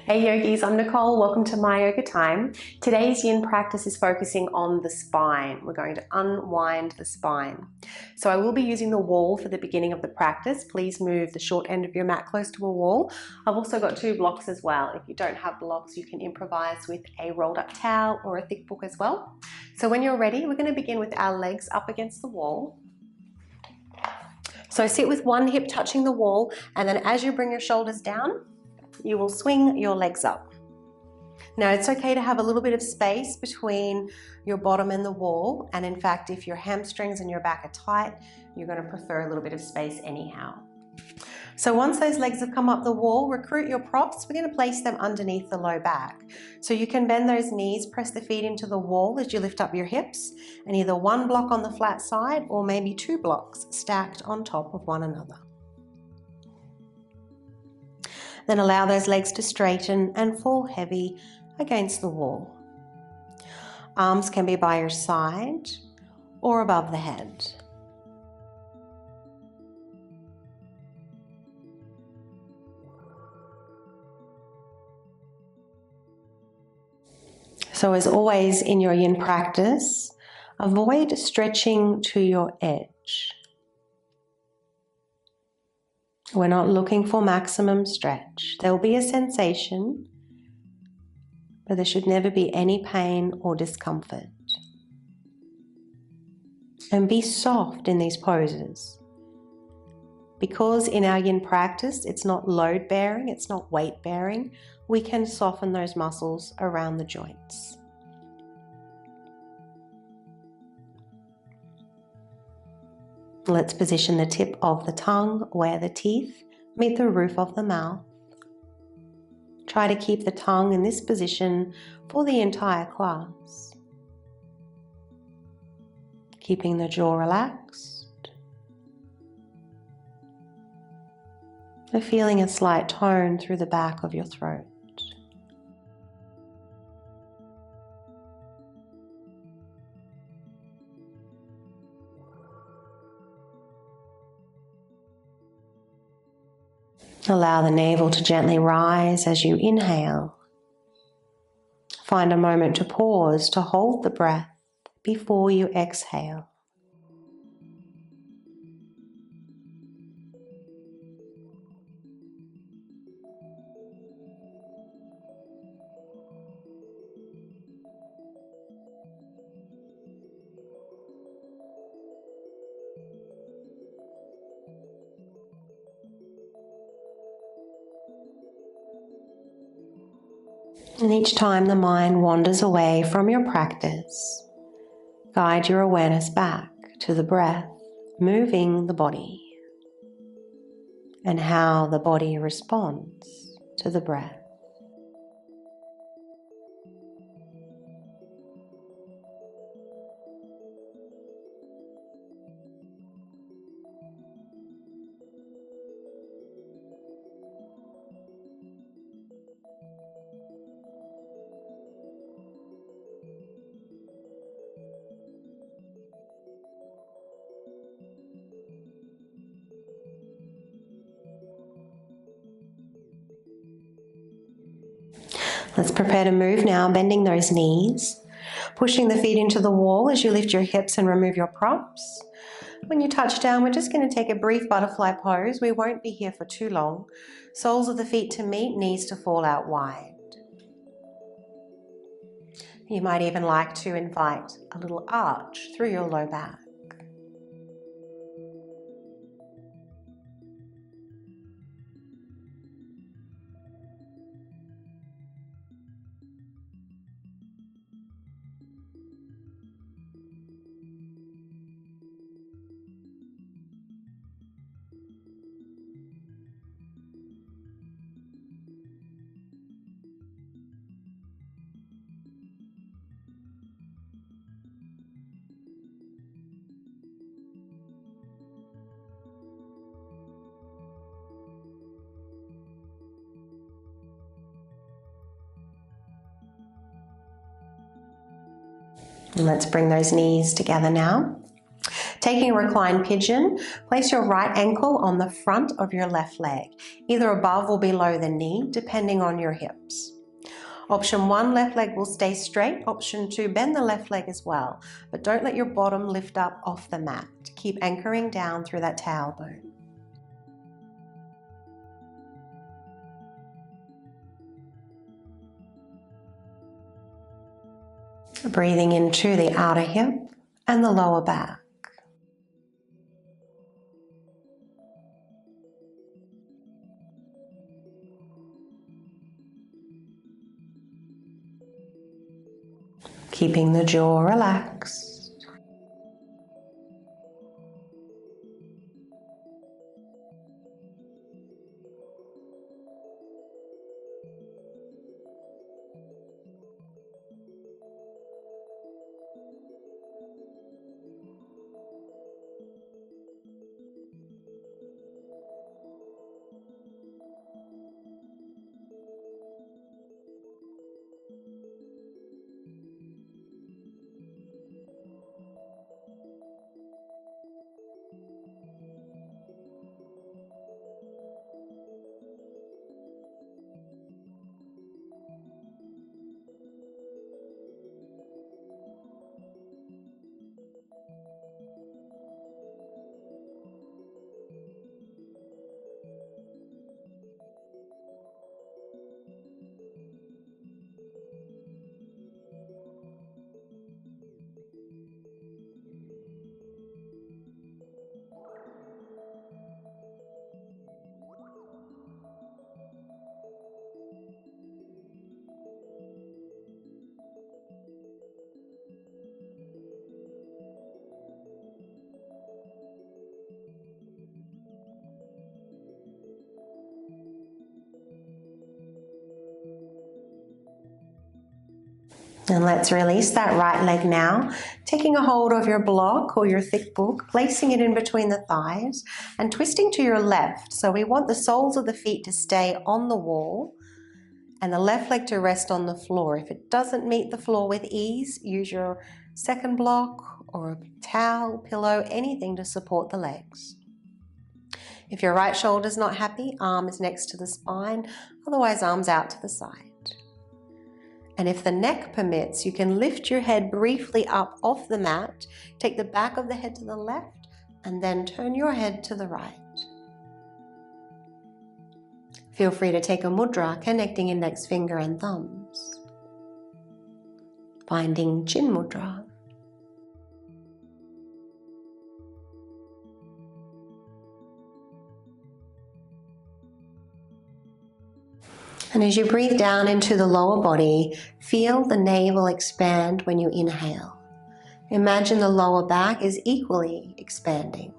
Hey yogis, I'm Nicole. Welcome to My Yoga Time. Today's yin practice is focusing on the spine. We're going to unwind the spine. So I will be using the wall for the beginning of the practice. Please move the short end of your mat close to a wall. I've also got 2 blocks as well. If you don't have blocks, you can improvise with a rolled up towel or a thick book as well. So when you're ready, we're going to begin with our legs up against the wall. So sit with one hip touching the wall, and then as you bring your shoulders down, you will swing your legs up. Now it's okay to have a little bit of space between your bottom and the wall, and in fact if your hamstrings and your back are tight, you're going to prefer a little bit of space anyhow. So once those legs have come up the wall, recruit your props. We're going to place them underneath the low back. So you can bend those knees, press the feet into the wall as you lift up your hips, and either one block on the flat side or maybe 2 blocks stacked on top of one another. Then allow those legs to straighten and fall heavy against the wall. Arms can be by your side or above the head. So as always in your yin practice, avoid stretching to your edge. We're not looking for maximum stretch. There will be a sensation, but there should never be any pain or discomfort. And be soft in these poses. Because in our yin practice, it's not load bearing, it's not weight bearing, we can soften those muscles around the joints. Let's position the tip of the tongue where the teeth meet the roof of the mouth. Try to keep the tongue in this position for the entire class. Keeping the jaw relaxed. And feeling a slight tone through the back of your throat. Allow the navel to gently rise as you inhale. Find a moment to pause to hold the breath before you exhale. And each time the mind wanders away from your practice, guide your awareness back to the breath moving the body and how the body responds to the breath. Let's prepare to move now, bending those knees, pushing the feet into the wall as you lift your hips and remove your props. When you touch down, we're just going to take a brief butterfly pose. We won't be here for too long. Soles of the feet to meet, knees to fall out wide. You might even like to invite a little arch through your low back. And let's bring those knees together now. Taking a reclined pigeon, place your right ankle on the front of your left leg, either above or below the knee, depending on your hips. Option 1, left leg will stay straight. Option 2, bend the left leg as well, but don't let your bottom lift up off the mat. Keep anchoring down through that tailbone. Breathing into the outer hip and the lower back. Keeping the jaw relaxed. And let's release that right leg now, taking a hold of your block or your thick book, placing it in between the thighs and twisting to your left. So we want the soles of the feet to stay on the wall and the left leg to rest on the floor. If it doesn't meet the floor with ease, use your second block or a towel, pillow, anything to support the legs. If your right shoulder's not happy, arm is next to the spine, otherwise arms out to the side. And if the neck permits, you can lift your head briefly up off the mat, take the back of the head to the left, and then turn your head to the right. Feel free to take a mudra, connecting index finger and thumbs. Finding Chin Mudra. And as you breathe down into the lower body, feel the navel expand when you inhale. Imagine the lower back is equally expanding.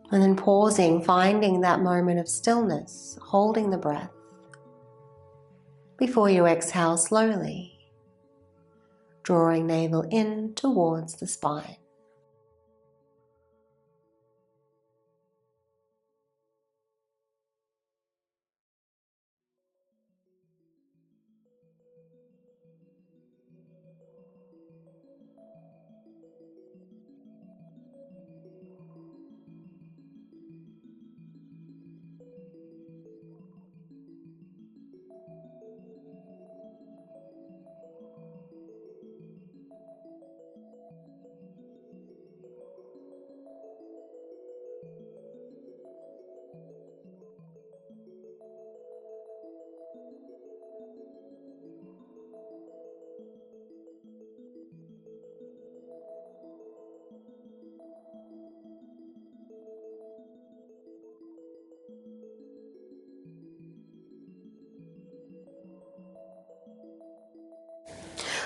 And then pausing, finding that moment of stillness, holding the breath. Before you exhale slowly, drawing navel in towards the spine.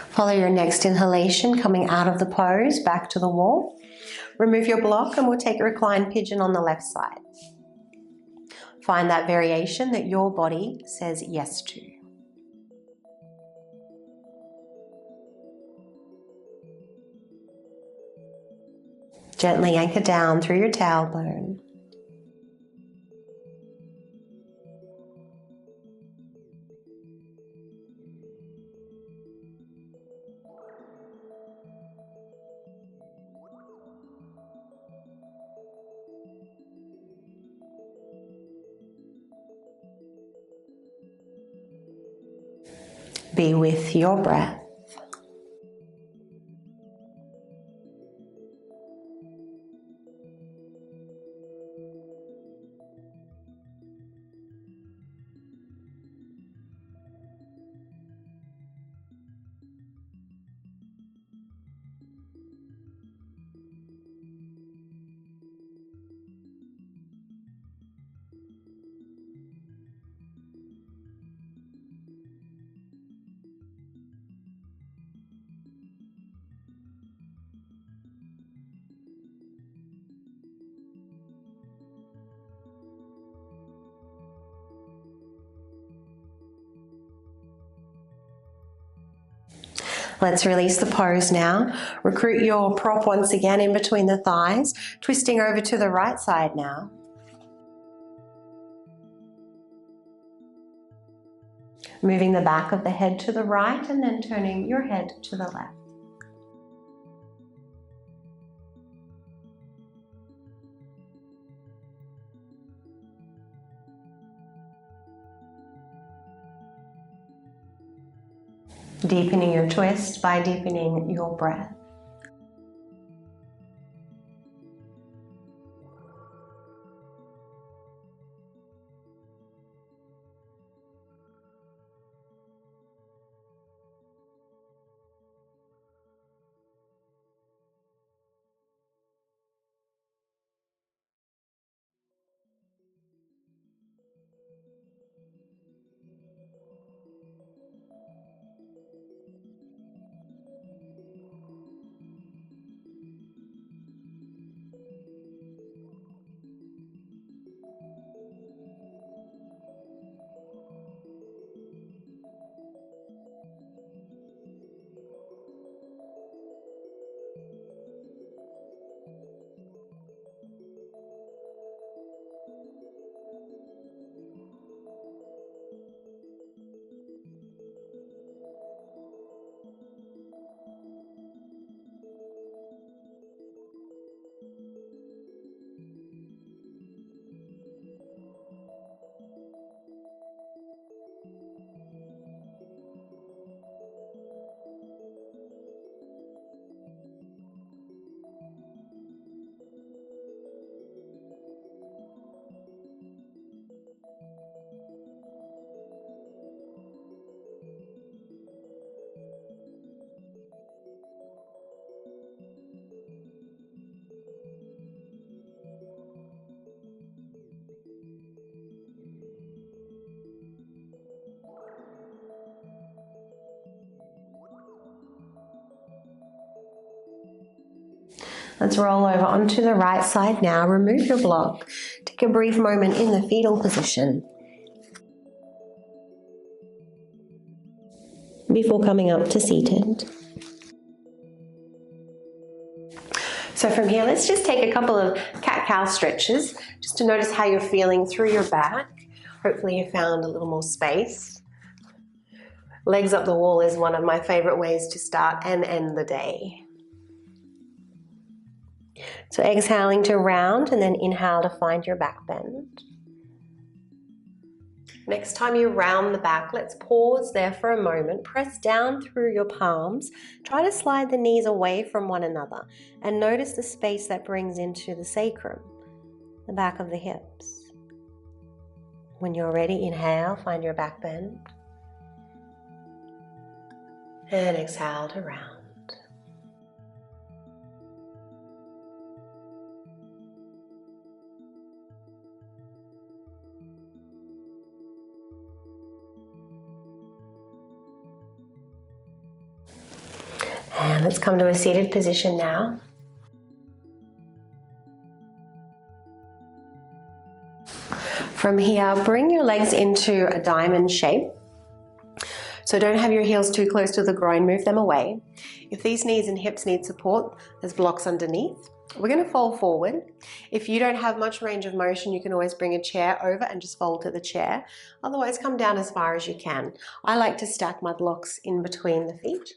Follow your next inhalation, coming out of the pose, back to the wall. Remove your block and we'll take a reclined pigeon on the left side. Find that variation that your body says yes to. Gently anchor down through your tailbone. Be with your breath. Let's release the pose now. Recruit your prop once again in between the thighs, twisting over to the right side now. Moving the back of the head to the right and then turning your head to the left. Deepening your twist by deepening your breath. Let's roll over onto the right side now. Remove your block. Take a brief moment in the fetal position before coming up to seated. So from here, let's just take a couple of cat-cow stretches just to notice how you're feeling through your back. Hopefully you found a little more space. Legs up the wall is one of my favorite ways to start and end the day. So exhaling to round and then inhale to find your back bend. Next time you round the back, let's pause there for a moment. Press down through your palms. Try to slide the knees away from one another and notice the space that brings into the sacrum, the back of the hips. When you're ready, inhale, find your back bend. And exhale to round. And let's come to a seated position now. From here, bring your legs into a diamond shape. So don't have your heels too close to the groin, move them away. If these knees and hips need support, there's blocks underneath. We're going to fold forward. If you don't have much range of motion, you can always bring a chair over and just fold to the chair. Otherwise, come down as far as you can. I like to stack my blocks in between the feet.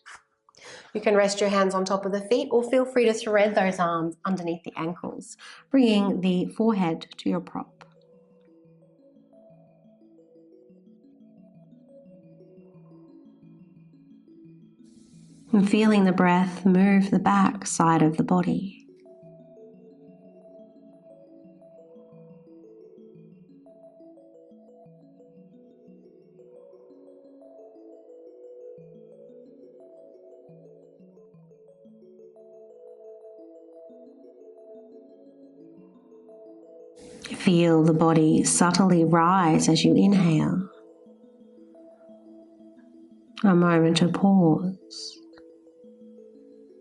You can rest your hands on top of the feet or feel free to thread those arms underneath the ankles, bringing the forehead to your prop. And feeling the breath move the back side of the body. Feel the body subtly rise as you inhale. A moment to pause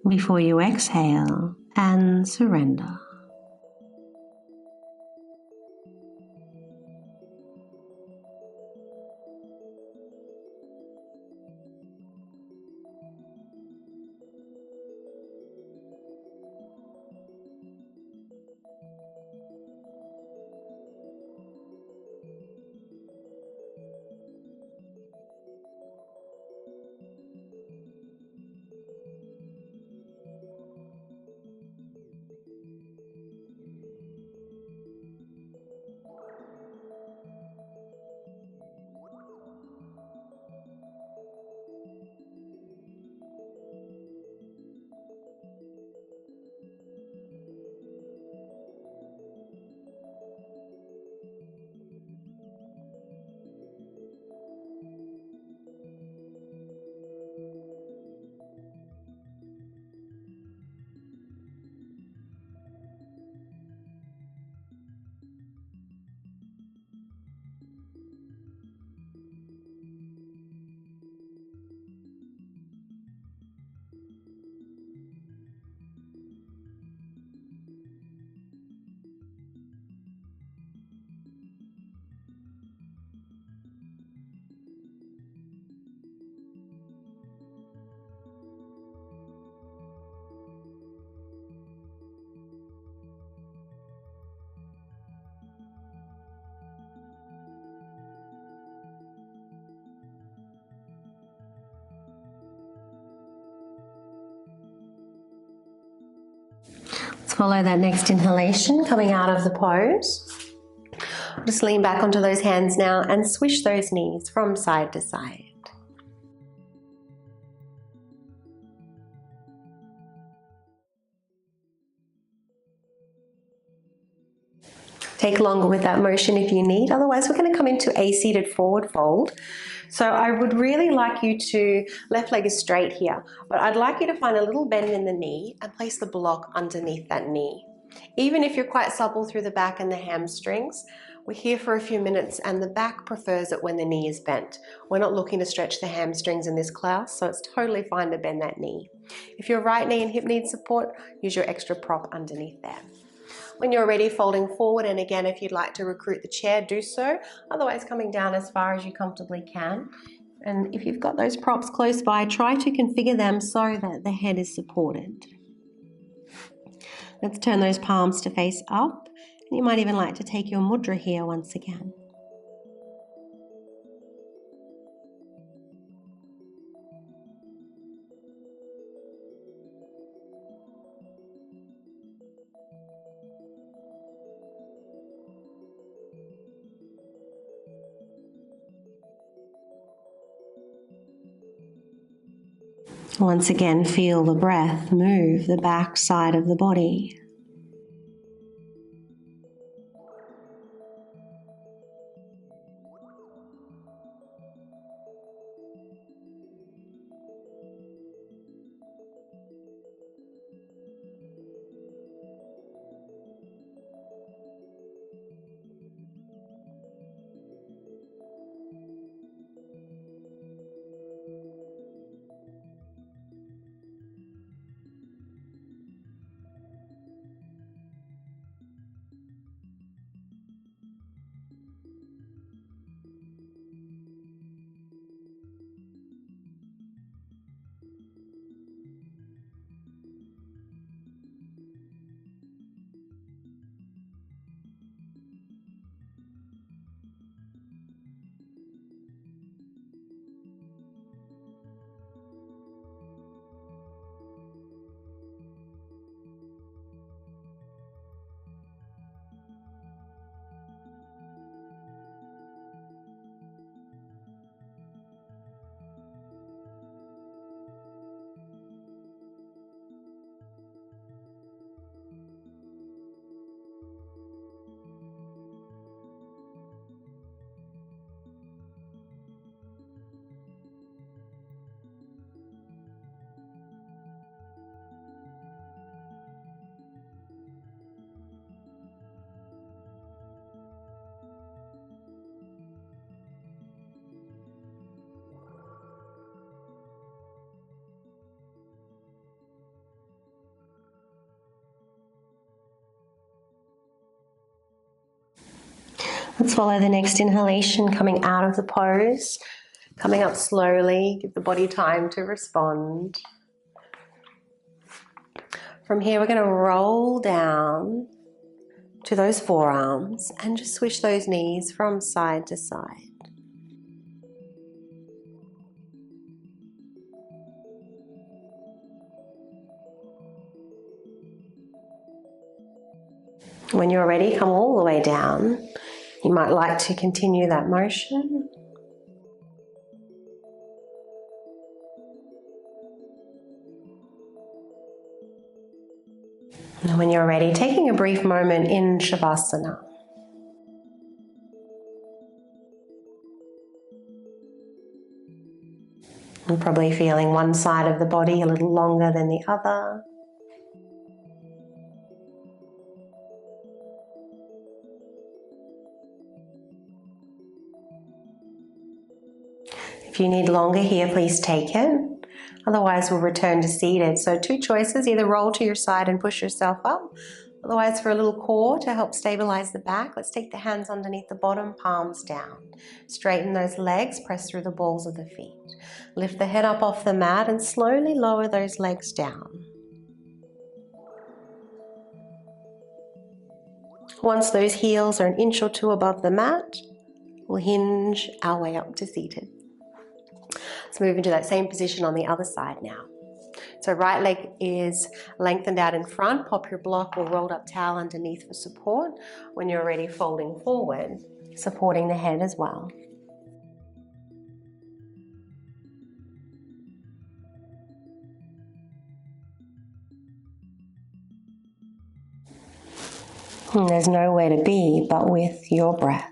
before you exhale and surrender. Let's follow that next inhalation coming out of the pose. Just lean back onto those hands now and swish those knees from side to side. Take longer with that motion if you need. Otherwise, we're going to come into a seated forward fold. So I would really like you to, left leg is straight here, but I'd like you to find a little bend in the knee and place the block underneath that knee. Even if you're quite supple through the back and the hamstrings, we're here for a few minutes and the back prefers it when the knee is bent. We're not looking to stretch the hamstrings in this class, so it's totally fine to bend that knee. If your right knee and hip need support, use your extra prop underneath there. When you're ready, folding forward, and again, if you'd like to recruit the chair, do so. Otherwise, coming down as far as you comfortably can. And if you've got those props close by, try to configure them so that the head is supported. Let's turn those palms to face up. And you might even like to take your mudra here once again. Once again, feel the breath move the back side of the body. Let's follow the next inhalation, coming out of the pose, coming up slowly, give the body time to respond. From here, we're going to roll down to those forearms and just swish those knees from side to side. When you're ready, come all the way down. You might like to continue that motion. And when you're ready, taking a brief moment in Shavasana. And probably feeling one side of the body a little longer than the other. If you need longer here, please take it. Otherwise, we'll return to seated. So 2 choices, either roll to your side and push yourself up. Otherwise, for a little core to help stabilize the back, let's take the hands underneath the bottom, palms down. Straighten those legs, press through the balls of the feet. Lift the head up off the mat and slowly lower those legs down. Once those heels are an inch or 2 above the mat, we'll hinge our way up to seated. Let's move into that same position on the other side now. So right leg is lengthened out in front, pop your block or rolled up towel underneath for support. When you're ready, folding forward, supporting the head as well. And there's nowhere to be but with your breath.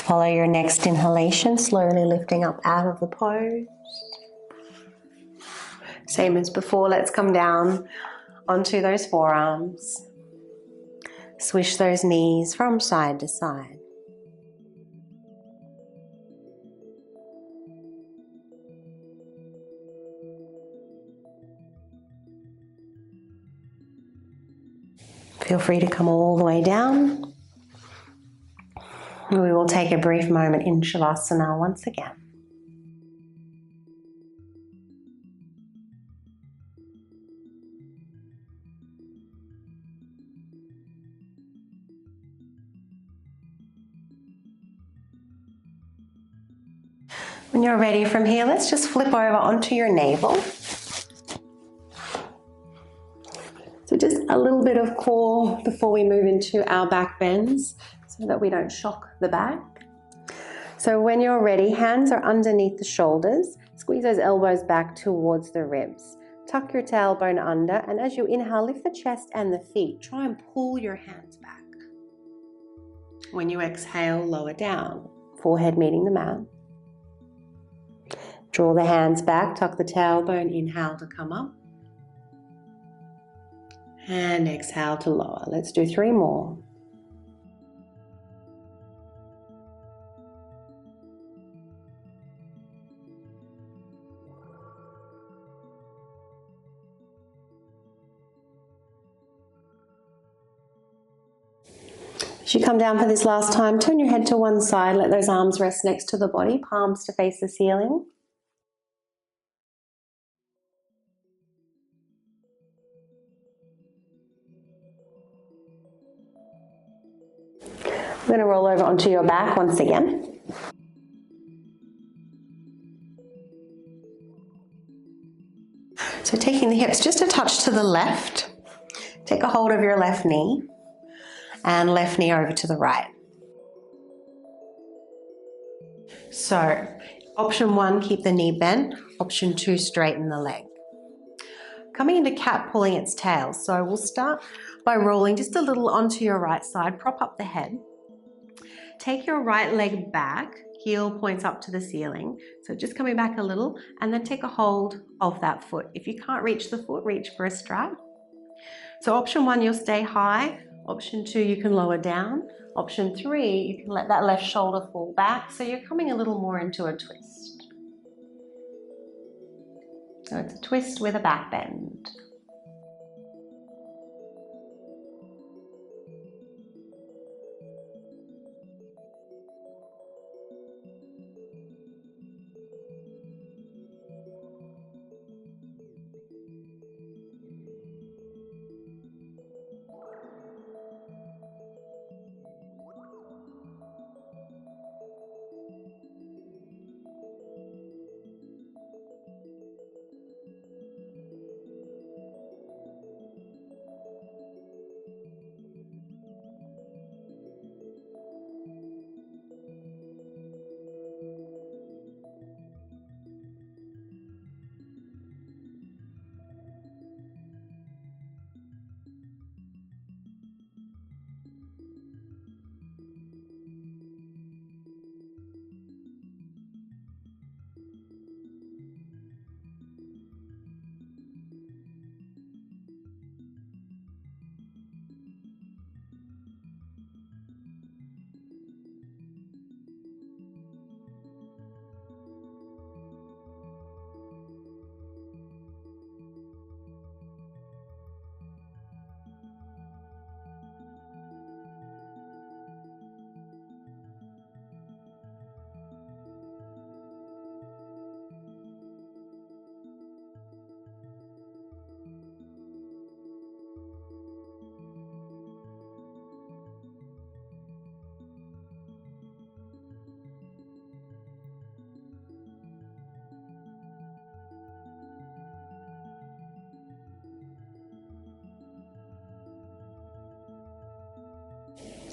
Follow your next inhalation, slowly lifting up out of the pose. Same as before, let's come down onto those forearms. Swish those knees from side to side. Feel free to come all the way down. We will take a brief moment in Shavasana once again. When you're ready from here, let's just flip over onto your navel. So just a little bit of core before we move into our back bends so that we don't shock the back. So when you're ready, hands are underneath the shoulders. Squeeze those elbows back towards the ribs. Tuck your tailbone under, and as you inhale, lift the chest and the feet. Try and pull your hands back. When you exhale, lower down, forehead meeting the mat. Draw the hands back, tuck the tailbone, inhale to come up. And exhale to lower. Let's do 3 more. As you come down for this last time, turn your head to one side, let those arms rest next to the body, palms to face the ceiling. I'm going to roll over onto your back once again. So taking the hips just a touch to the left, take a hold of your left knee and left knee over to the right. So option 1, keep the knee bent. Option 2, straighten the leg. Coming into cat pulling its tail. So we'll start by rolling just a little onto your right side, prop up the head. Take your right leg back, heel points up to the ceiling. So just coming back a little, and then take a hold of that foot. If you can't reach the foot, reach for a strap. So option 1, you'll stay high. Option 2, you can lower down. Option 3, you can let that left shoulder fall back. So you're coming a little more into a twist. So it's a twist with a back bend.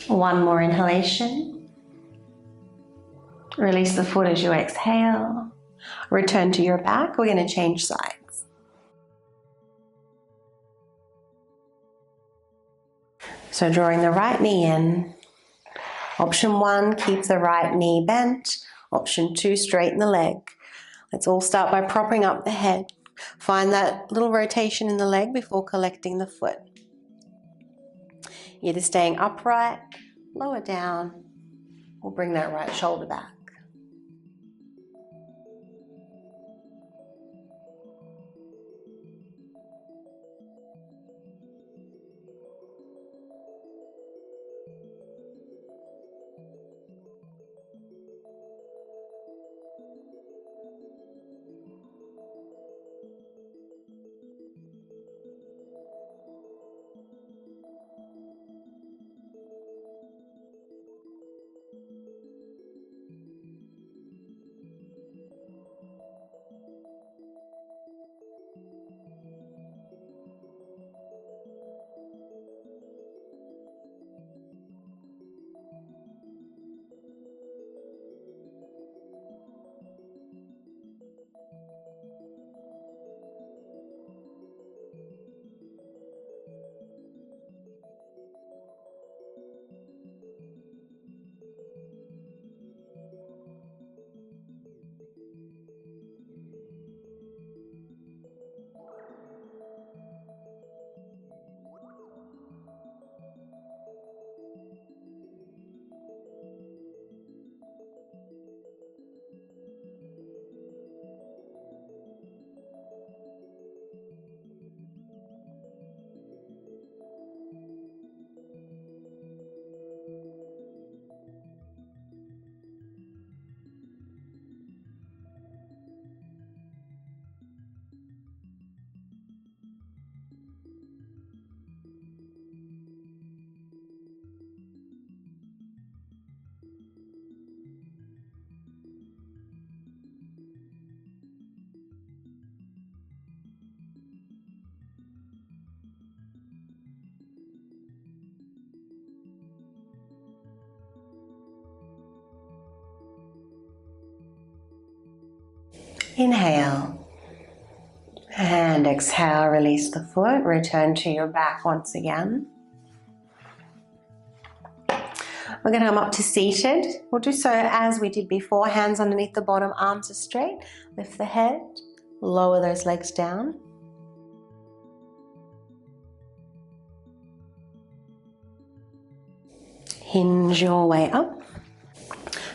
One more inhalation. Release the foot as you exhale. Return to your back. We're going to change sides. So drawing the right knee in. Option 1, keep the right knee bent. Option 2, straighten the leg. Let's all start by propping up the head. Find that little rotation in the leg before collecting the foot. Either staying upright, lower down, or bring that right shoulder back. Inhale. And exhale, release the foot, return to your back once again. We're going to come up to seated. We'll do so as we did before, hands underneath the bottom, arms are straight. Lift the head, lower those legs down. Hinge your way up.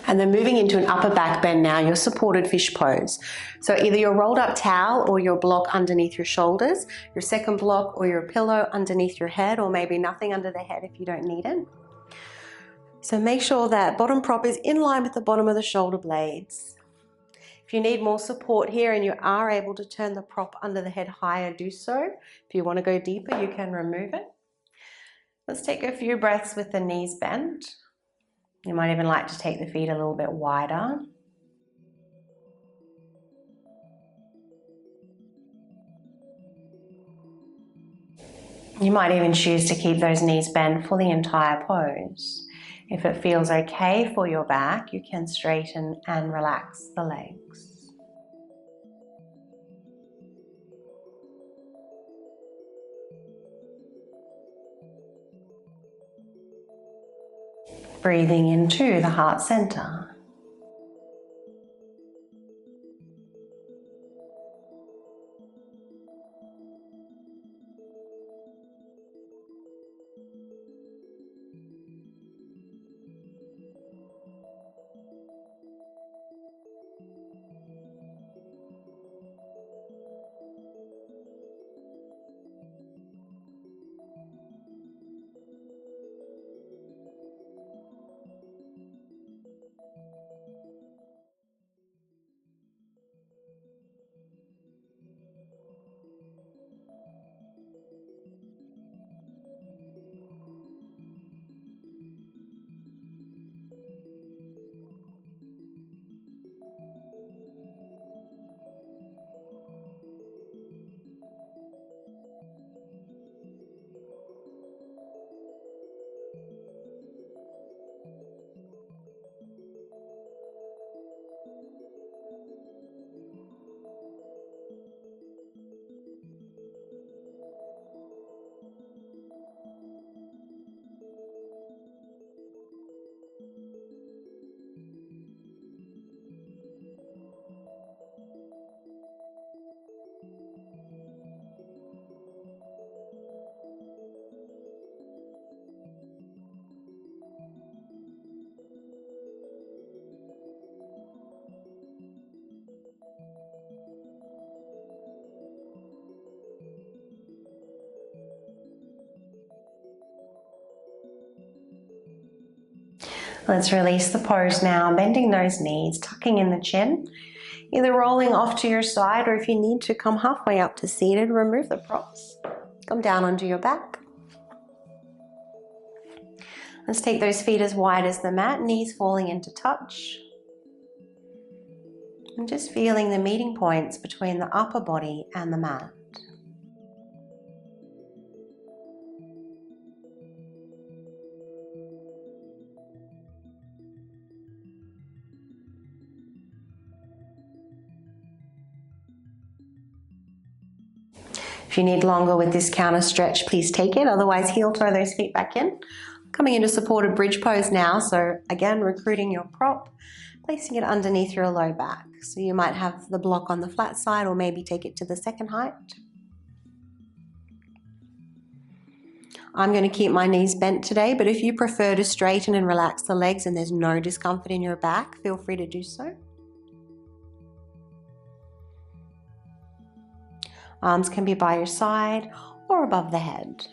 And then moving into an upper back bend now, your supported fish pose. So either your rolled up towel or your block underneath your shoulders, your second block or your pillow underneath your head, or maybe nothing under the head if you don't need it. So make sure that bottom prop is in line with the bottom of the shoulder blades. If you need more support here and you are able to turn the prop under the head higher, do so. If you want to go deeper, you can remove it. Let's take a few breaths with the knees bent. You might even like to take the feet a little bit wider. You might even choose to keep those knees bent for the entire pose. If it feels okay for your back, you can straighten and relax the legs. Breathing into the heart center. Let's release the pose now, bending those knees, tucking in the chin, either rolling off to your side, or if you need to come halfway up to seated, remove the props. Come down onto your back. Let's take those feet as wide as the mat, knees falling into touch. And just feeling the meeting points between the upper body and the mat. If you need longer with this counter stretch, please take it. Otherwise, heel toe those feet back in. Coming into supported bridge pose now. So again, recruiting your prop, placing it underneath your low back. So you might have the block on the flat side or maybe take it to the second height. I'm going to keep my knees bent today, but if you prefer to straighten and relax the legs and there's no discomfort in your back, feel free to do so. Arms can be by your side or above the head.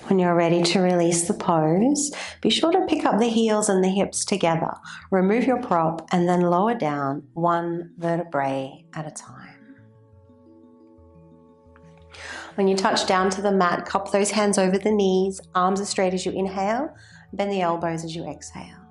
When you're ready to release the pose, be sure to pick up the heels and the hips together. Remove your prop and then lower down one vertebrae at a time. When you touch down to the mat, cup those hands over the knees, arms as straight as you inhale, bend the elbows as you exhale.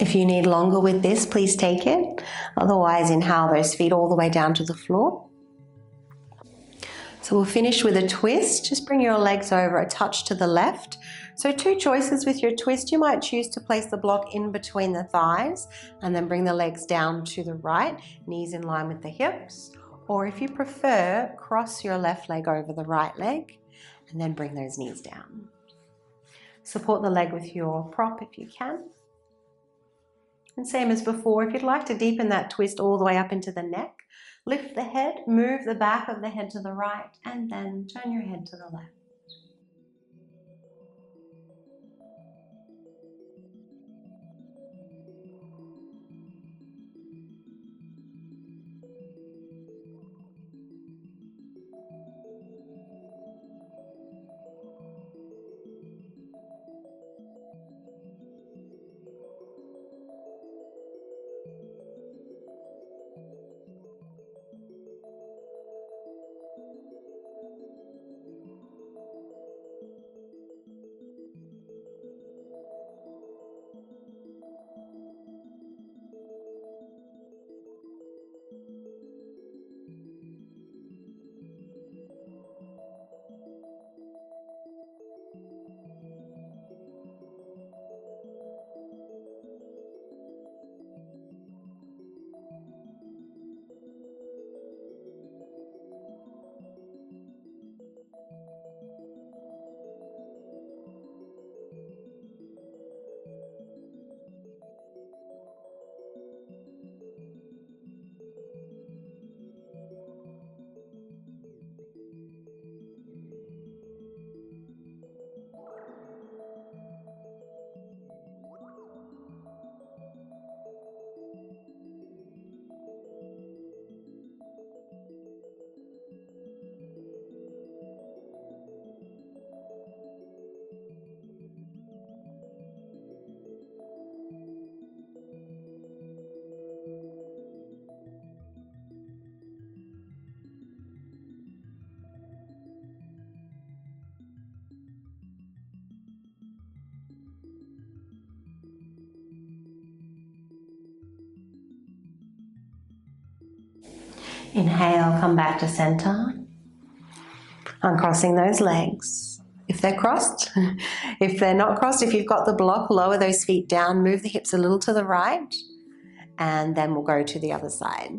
If you need longer with this, please take it. Otherwise, inhale those feet all the way down to the floor. So we'll finish with a twist. Just bring your legs over a touch to the left. So two choices with your twist. You might choose to place the block in between the thighs and then bring the legs down to the right, knees in line with the hips. Or if you prefer, cross your left leg over the right leg and then bring those knees down. Support the leg with your prop if you can. And same as before, if you'd like to deepen that twist all the way up into the neck, lift the head, move the back of the head to the right, and then turn your head to the left. Inhale, come back to center. Uncrossing those legs. If they're crossed, if they're not crossed, if you've got the block, lower those feet down, move the hips a little to the right, and then we'll go to the other side.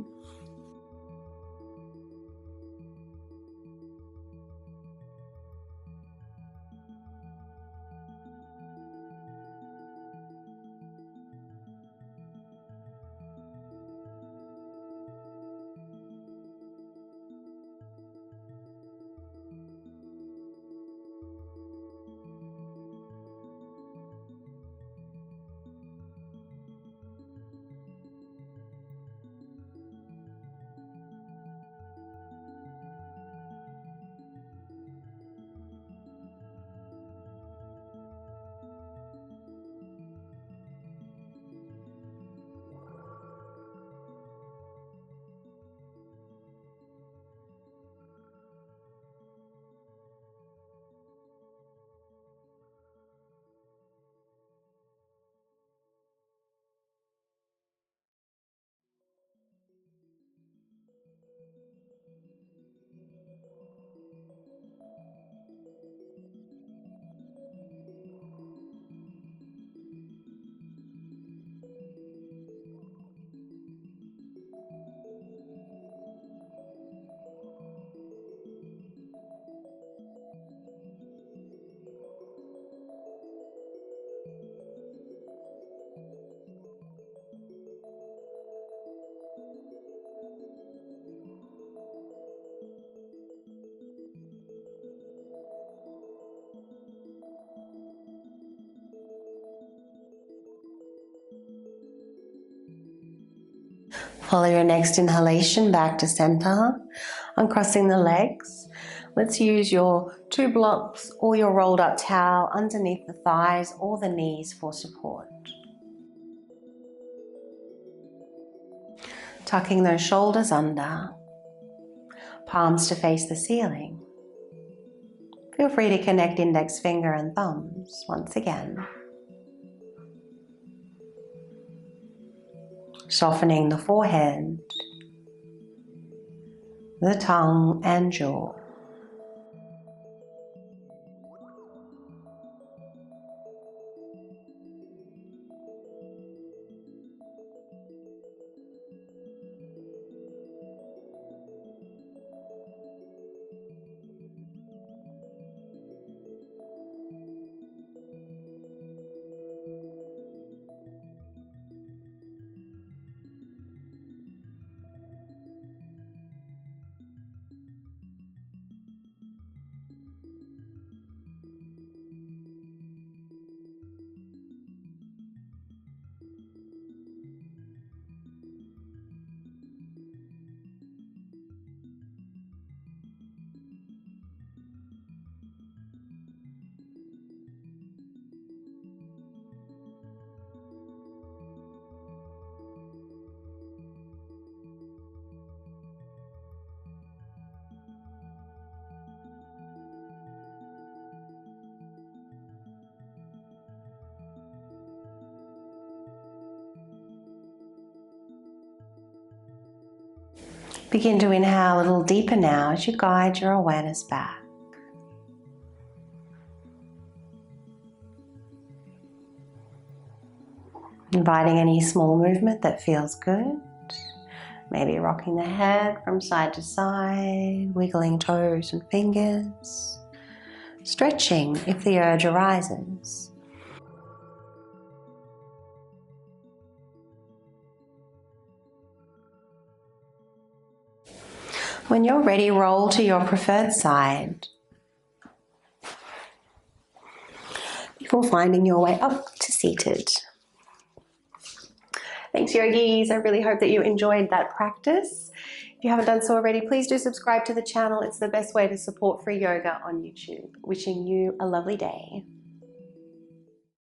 Follow your next inhalation back to center, uncrossing the legs. Let's use your 2 blocks or your rolled up towel underneath the thighs or the knees for support. Tucking those shoulders under, palms to face the ceiling. Feel free to connect index finger and thumbs once again. Softening the forehead, the tongue and jaw. Begin to inhale a little deeper now as you guide your awareness back. Inviting any small movement that feels good. Maybe rocking the head from side to side, wiggling toes and fingers. Stretching if the urge arises. When you're ready, roll to your preferred side before finding your way up to seated. Thanks, yogis. I really hope that you enjoyed that practice. If you haven't done so already, please do subscribe to the channel. It's the best way to support free yoga on YouTube. Wishing you a lovely day.